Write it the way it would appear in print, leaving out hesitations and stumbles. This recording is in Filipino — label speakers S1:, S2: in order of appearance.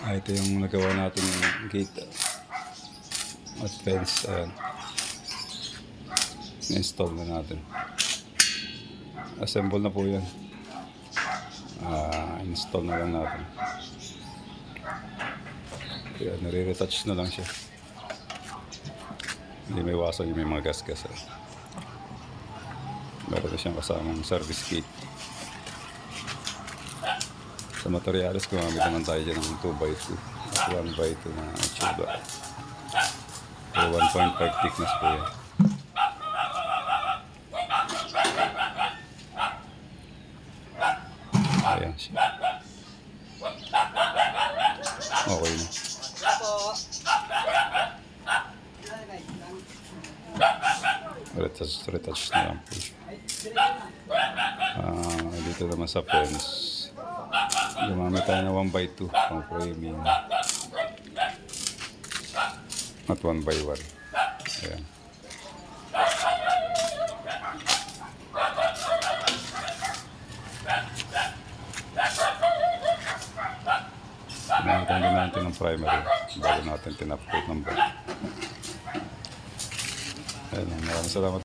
S1: Ito yung nagawa natin yung gate at fence. Ayan. Na-install na natin. Assemble na po yan. Install na lang natin. Ayan, nare-retouch na lang siya. Hindi may wasan yung may mga gas-gas. Meron na siyang kasamang service kit. Sa materials, gumamit naman tayo dyan ng 2x2 at 1x2 na tsuba. 1.5 thickness po yan. Ayan siya. Okay na. Retouch na lang po siya. Dito naman sa fence, gumamit tayo na 1x2 pang framing at 1x1. Ayan. Nakatanggal natin ng primary bago natin tinapcoat ng back. Ayan, maraming salamat.